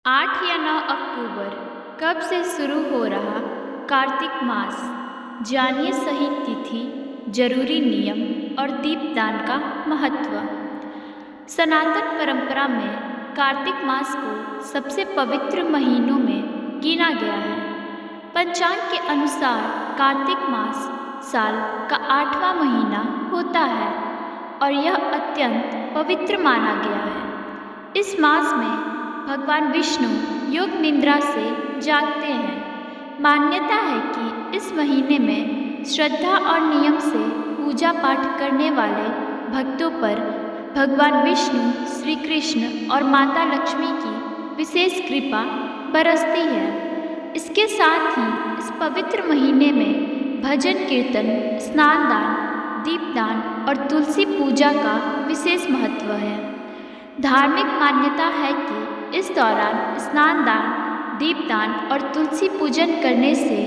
8 या 9 अक्टूबर कब से शुरू हो रहा कार्तिक मास। जानिए सही तिथि, जरूरी नियम और दीपदान का महत्व। सनातन परंपरा में कार्तिक मास को सबसे पवित्र महीनों में गिना गया है। पंचांग के अनुसार कार्तिक मास साल का 8वां महीना होता है और यह अत्यंत पवित्र माना गया है। इस मास में भगवान विष्णु योग निद्रा से जागते हैं। मान्यता है कि इस महीने में श्रद्धा और नियम से पूजा पाठ करने वाले भक्तों पर भगवान विष्णु, श्री कृष्ण और माता लक्ष्मी की विशेष कृपा बरसती है। इसके साथ ही इस पवित्र महीने में भजन कीर्तन, स्नान दान, दीपदान और तुलसी पूजा का विशेष महत्व है। धार्मिक मान्यता है कि इस दौरान स्नान दान, दीपदान और तुलसी पूजन करने से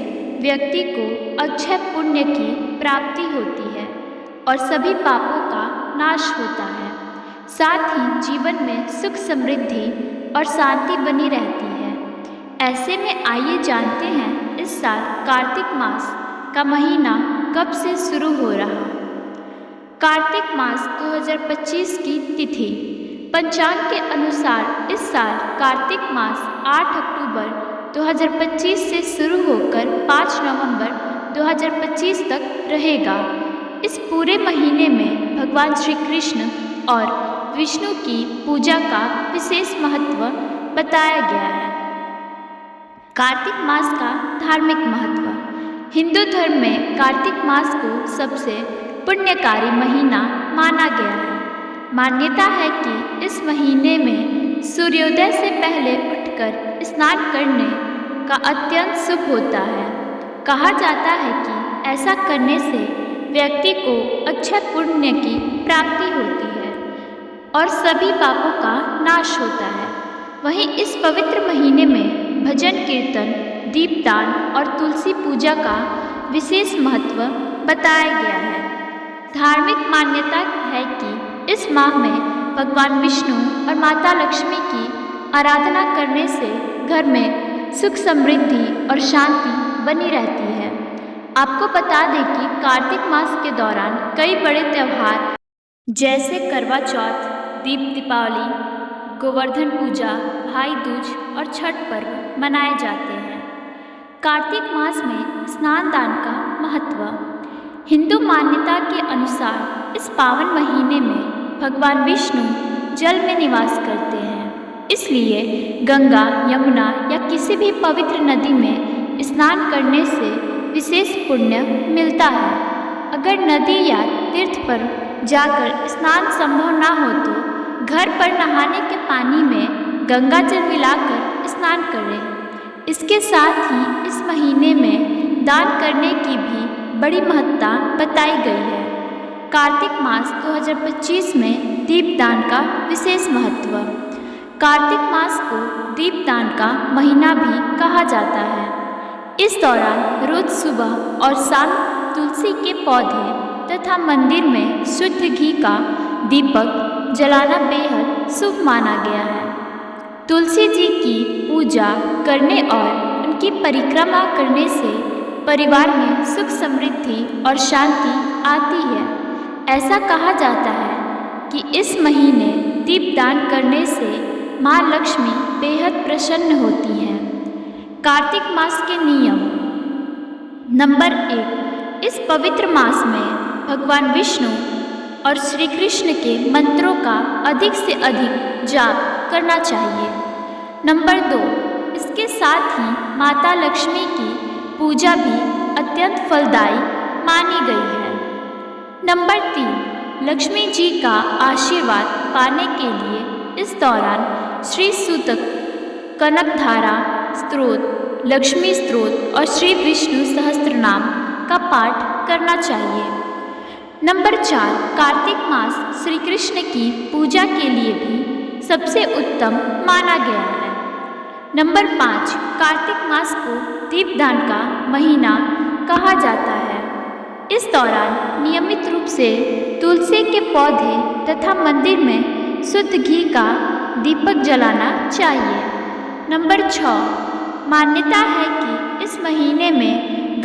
व्यक्ति को अक्षय पुण्य की प्राप्ति होती है और सभी पापों का नाश होता है। साथ ही जीवन में सुख समृद्धि और शांति बनी रहती है। ऐसे में आइए जानते हैं इस साल कार्तिक मास का महीना कब से शुरू हो रहा। कार्तिक मास 2025 की तिथि। पंचांग के अनुसार इस साल कार्तिक मास 8 अक्टूबर 2025 से शुरू होकर 5 नवंबर 2025 तक रहेगा। इस पूरे महीने में भगवान श्री कृष्ण और विष्णु की पूजा का विशेष महत्व बताया गया है। कार्तिक मास का धार्मिक महत्व। हिंदू धर्म में कार्तिक मास को सबसे पुण्यकारी महीना माना गया है। मान्यता है कि इस महीने में सूर्योदय से पहले उठकर स्नान करने का अत्यंत शुभ होता है। कहा जाता है कि ऐसा करने से व्यक्ति को अक्षय पुण्य की प्राप्ति होती है और सभी पापों का नाश होता है। वहीं इस पवित्र महीने में भजन कीर्तन, दीपदान और तुलसी पूजा का विशेष महत्व बताया गया है। धार्मिक मान्यता है कि इस माह में भगवान विष्णु और माता लक्ष्मी की आराधना करने से घर में सुख समृद्धि और शांति बनी रहती है। आपको बता दें कि कार्तिक मास के दौरान कई बड़े त्यौहार जैसे करवा चौथ, दीपावली, गोवर्धन पूजा, भाई दूज और छठ पर्व मनाए जाते हैं। कार्तिक मास में स्नान दान का महत्व। हिंदू मान्यता के अनुसार इस पावन महीने में भगवान विष्णु जल में निवास करते हैं, इसलिए गंगा, यमुना या किसी भी पवित्र नदी में स्नान करने से विशेष पुण्य मिलता है। अगर नदी या तीर्थ पर जाकर स्नान संभव ना हो तो घर पर नहाने के पानी में गंगा जल मिलाकर स्नान करें। इसके साथ ही इस महीने में दान करने की भी बड़ी महत्ता बताई गई है। कार्तिक मास 2025 में दीपदान का विशेष महत्व। कार्तिक मास को दीपदान का महीना भी कहा जाता है। इस दौरान रोज सुबह और शाम तुलसी के पौधे तथा मंदिर में शुद्ध घी का दीपक जलाना बेहद शुभ माना गया है। तुलसी जी की पूजा करने और उनकी परिक्रमा करने से परिवार में सुख समृद्धि और शांति आती है। ऐसा कहा जाता है कि इस महीने दीपदान करने से माँ लक्ष्मी बेहद प्रसन्न होती हैं। कार्तिक मास के नियम। नंबर 1, इस पवित्र मास में भगवान विष्णु और श्री कृष्ण के मंत्रों का अधिक से अधिक जाप करना चाहिए। नंबर 2, इसके साथ ही माता लक्ष्मी की पूजा भी अत्यंत फलदायी मानी गई है। नंबर 3, लक्ष्मी जी का आशीर्वाद पाने के लिए इस दौरान श्री सूतक, कनकधारा स्तोत्र, लक्ष्मी स्तोत्र और श्री विष्णु सहस्त्रनाम का पाठ करना चाहिए। नंबर 4, कार्तिक मास श्री कृष्ण की पूजा के लिए भी सबसे उत्तम माना गया है। नंबर 5, कार्तिक मास को दीपदान का महीना कहा जाता है। इस दौरान नियमित रूप से तुलसी के पौधे तथा मंदिर में शुद्ध घी का दीपक जलाना चाहिए। नंबर 6, मान्यता है कि इस महीने में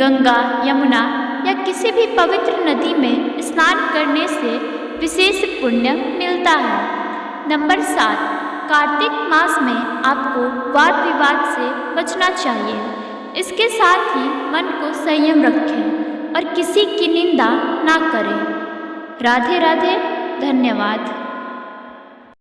गंगा, यमुना या किसी भी पवित्र नदी में स्नान करने से विशेष पुण्य मिलता है। नंबर 7, कार्तिक मास में आपको वाद विवाद से बचना चाहिए। इसके साथ ही मन को संयम रखें और किसी की निंदा ना करें। राधे राधे, धन्यवाद।